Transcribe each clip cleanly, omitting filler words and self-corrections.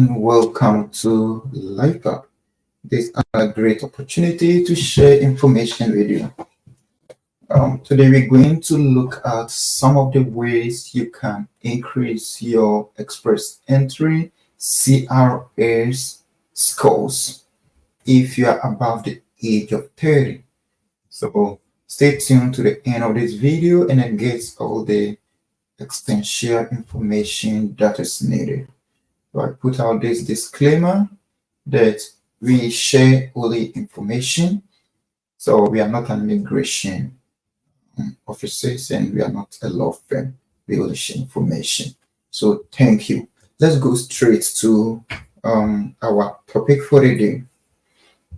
and welcome to Life Up. This is a great opportunity to share information with you. Today we're going to look at some of the ways you can increase your express entry CRS scores if you are above the age of 30. So stay tuned to the end of this video and then get all the essential information that is needed. So I put out this disclaimer that we share only information. So we are not an immigration officers and we are not a law firm. We only share information. So thank you. Let's go straight to our topic for the day.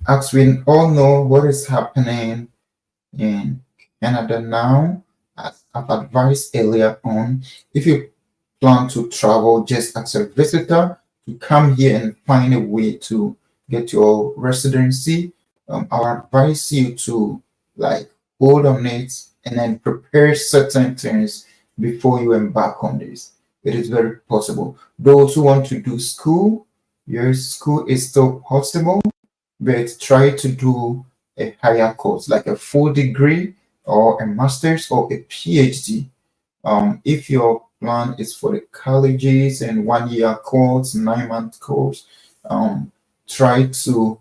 As we all know what is happening in Canada now, as I've advised earlier on, if you plan to travel just as a visitor to come here and find a way to get your residency, I'll advise you to hold on it and then prepare certain things before you embark on this. It is very possible. Those who want to do school, your school is still possible, but try to do a higher course like a full degree or a master's or a PhD. If your plan is for the colleges and 1 year course, 9-month course, try to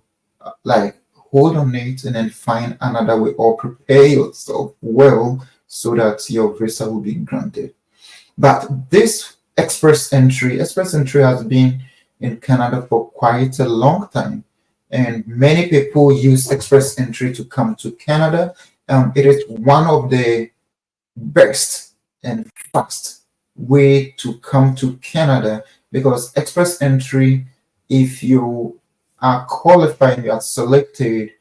hold on it and then find another way or prepare yourself well so that your visa will be granted. But this express entry has been in Canada for quite a long time, and many people use express entry to come to Canada. It is one of the best and fast way to come to Canada because express entry, if you are qualified, you are selected,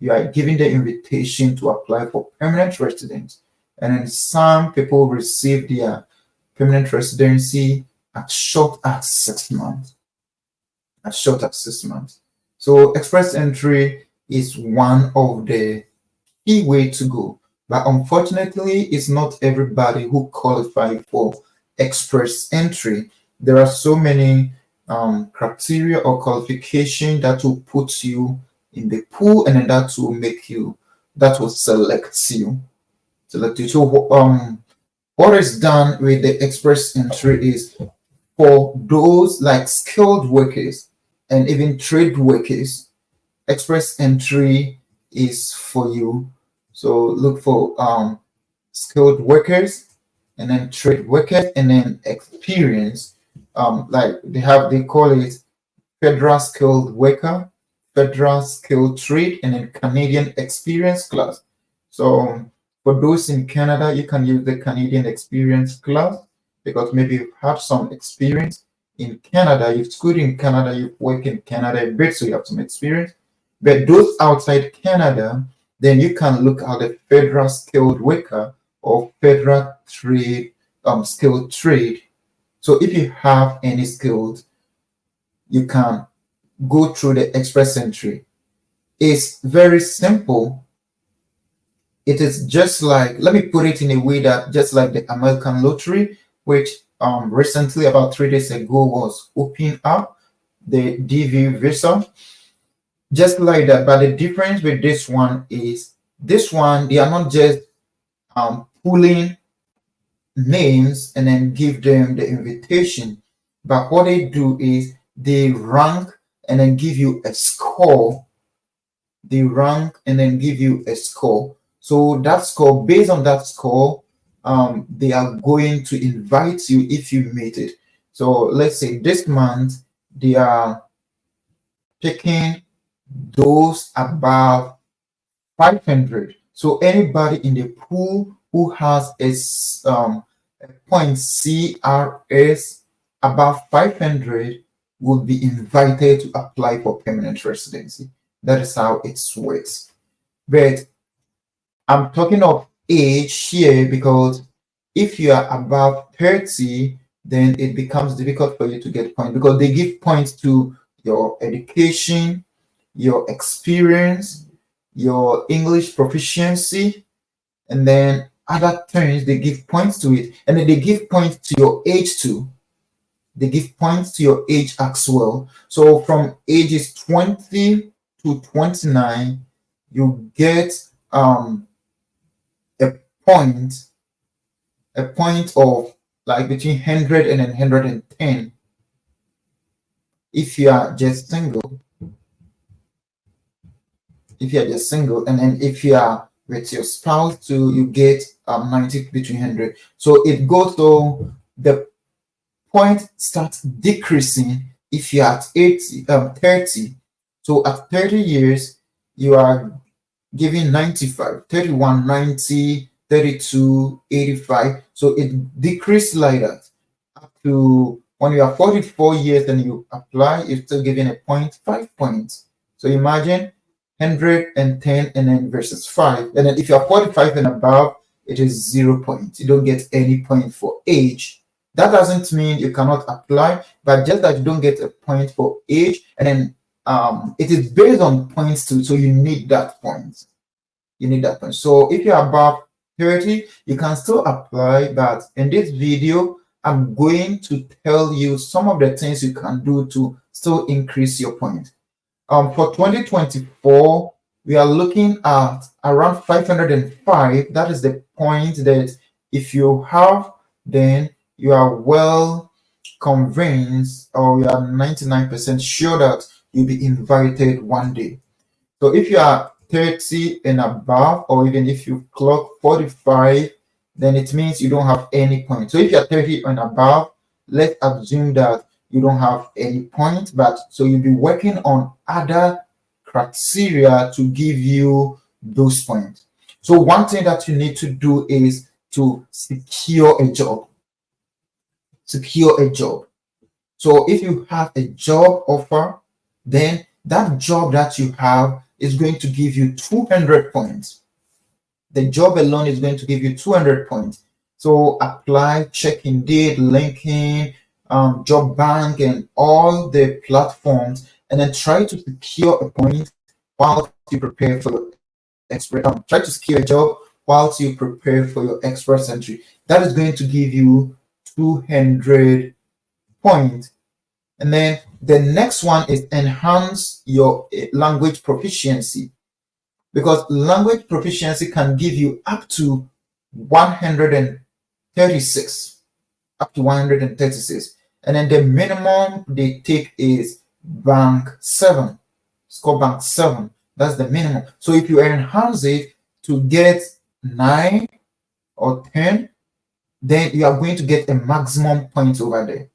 you are given the invitation to apply for permanent residence, and then some people receive their permanent residency as short as 6 months. So express entry is one of the key way to go. But unfortunately, it's not everybody who qualify for express entry. There are so many criteria or qualification that will put you in the pool, and then that will select you. So what is done with the express entry is for those like skilled workers and even trade workers. Express entry is for you. So look for skilled workers and then trade workers and then experience. They call it federal skilled worker, federal skilled trade, and then Canadian experience class. So for those in Canada, you can use the Canadian experience class because maybe you've had some experience in Canada, you've schooled in Canada, you've worked in Canada a bit, so you have some experience. But those outside Canada, then you can look at the federal skilled worker or federal trade skilled trade. So if you have any skills, you can go through the express entry. It's very simple. It is just like, let me put it in a way that just like the American lottery, which recently about 3 days ago was opening up the DV visa. Just like that, but the difference with this one is they are not just pulling names and then give them the invitation, but what they do is they rank and then give you a score. So that score, based on that score, they are going to invite you if you meet it. So let's say this month they are picking those above 500. So anybody in the pool who has a point CRS above 500 will be invited to apply for permanent residency. That is how it works. But I'm talking of age here because if you are above 30, then it becomes difficult for you to get points because they give points to your education, your experience, your English proficiency, and then other things they give points to it, and then they give points to your age too. they give points to your age as well. So from ages 20 to 29, you get a point, of like between 100 and 110 if you are just single. And then if you are with your spouse too, you get 90 between 100. So it goes to the point starts decreasing if you're at 30. So at 30 years, you are giving 95, 31, 90, 32, 85. So it decreased like that. Up to when you are 44 years and you apply, you're still giving a point, 5 points. So imagine 110 and then versus 5. And then if you're 45 and above, it is 0 points. You don't get any point for age. That doesn't mean you cannot apply, but just that you don't get a point for age, and then it is based on points too. So you need that point. So if you're above 30, you can still apply. But in this video, I'm going to tell you some of the things you can do to still increase your point. For 2024, we are looking at around 505. That is the point that if you have, then you are well convinced, or you are 99% sure that you'll be invited one day. So if you are 30 and above, or even if you clock 45, then it means you don't have any point. So if you're 30 and above, let's assume that you don't have any point, but so you'll be working on other criteria to give you those points. So one thing that you need to do is to secure a job. So if you have a job offer, then that job that you have is going to give you 200 points. The job alone is going to give you 200 points. So apply, check Indeed, LinkedIn, Job Bank, and all the platforms, and then try to secure a point while you prepare for your try to secure a job whilst you prepare for your express entry. That is going to give you 200 points. And then the next one is enhance your language proficiency, because language proficiency can give you up to 136. And then the minimum they take is bank 7, score bank 7. That's the minimum. So if you enhance it to get 9 or 10, then you are going to get a maximum point over there.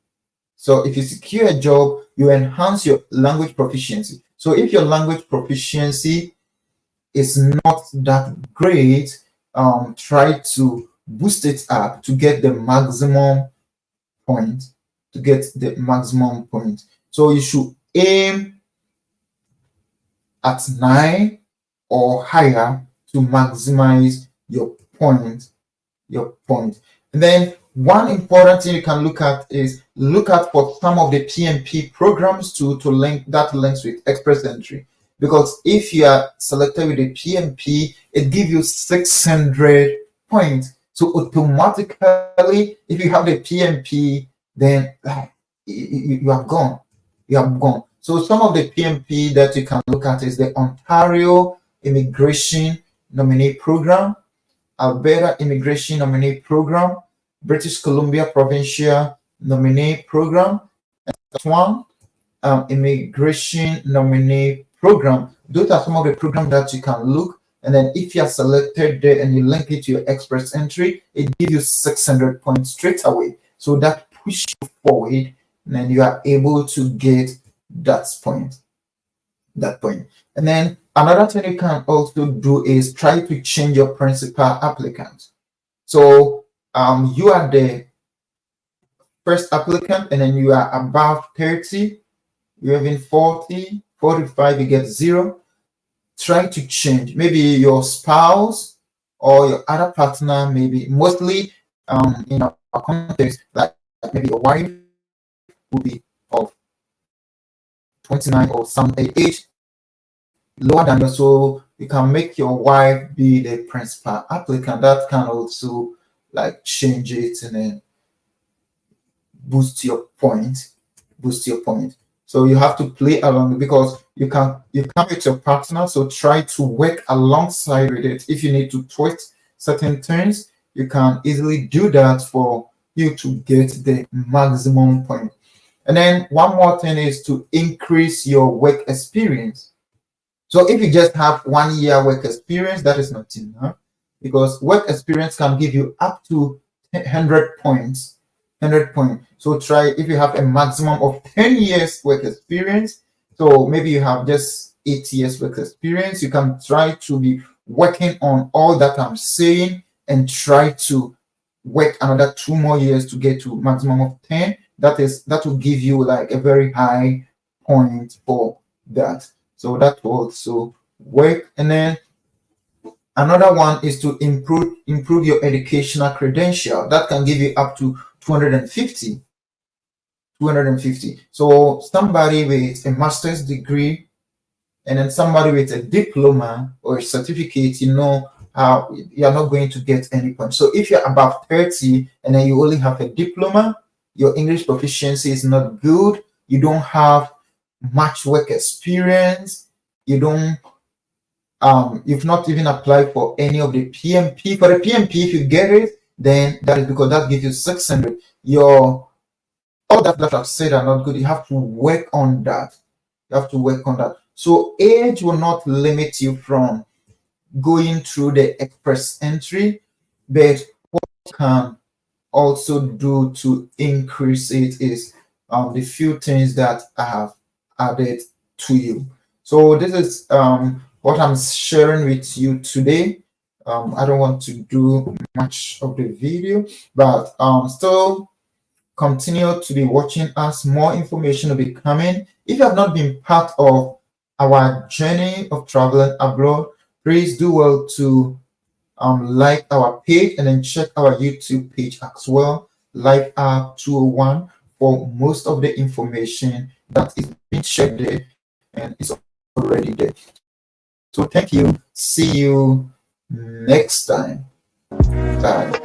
So if you secure a job, you enhance your language proficiency. So if your language proficiency is not that great, try to boost it up to get the maximum point. So you should aim at 9 or higher to maximize your point. And then one important thing you can look at is for some of the PMP programs to link links with express entry, because if you are selected with a PMP, it gives you 600 points. So automatically, if you have the PMP, then you have gone. So some of the PMP that you can look at is the Ontario Immigration Nominee Program, Alberta Immigration Nominee Program, British Columbia Provincial Nominee Program, and Saskatchewan Immigration Nominee Program. Those are some of the programs that you can look. And then if you are selected there and you link it to your express entry, it gives you 600 points straight away. So that pushes you forward, and then you are able to get that point. And then another thing you can also do is try to change your principal applicant. So you are the first applicant, and then you are above 30, you're having 40, 45, you get 0. Try to change. Maybe your spouse or your other partner, maybe mostly in our context, like maybe your wife will be of 29 or some age lower than you, so you can make your wife be the principal applicant. That can also like change it and then boost your point. Boost your point. So you have to play along, because you come with your partner. So try to work alongside with it. If you need to twist certain turns, you can easily do that for you to get the maximum point. And then one more thing is to increase your work experience. So if you just have 1 year work experience, that is not enough, because work experience can give you up to 100 points. 100 points. So try, if you have a maximum of 10 years work experience, so maybe you have just 8 years work experience, you can try to be working on all that I'm saying and try to work another 2 more years to get to maximum of 10. That will give you like a very high point for that. So that will also work. And then another one is to improve your educational credential. That can give you up to 250. 250. So somebody with a master's degree and then somebody with a diploma or a certificate, how you're not going to get any points. So if you're above 30 and then you only have a diploma, your English proficiency is not good, you don't have much work experience, you've not even applied for any of the PMP. For the PMP, if you get it, then that is because that gives you 600. All that I've said are not good. You have to work on that. So age will not limit you from going through the express entry, but what you can also do to increase it is the few things that I have added to you. So this is what I'm sharing with you today. I don't want to do much of the video, but still continue to be watching us. More information will be coming. If you have not been part of our journey of traveling abroad, please do well to like our page and then check our YouTube page as well, like our 201, for most of the information that is being shared there and is already there. So thank you. See you next time. Bye.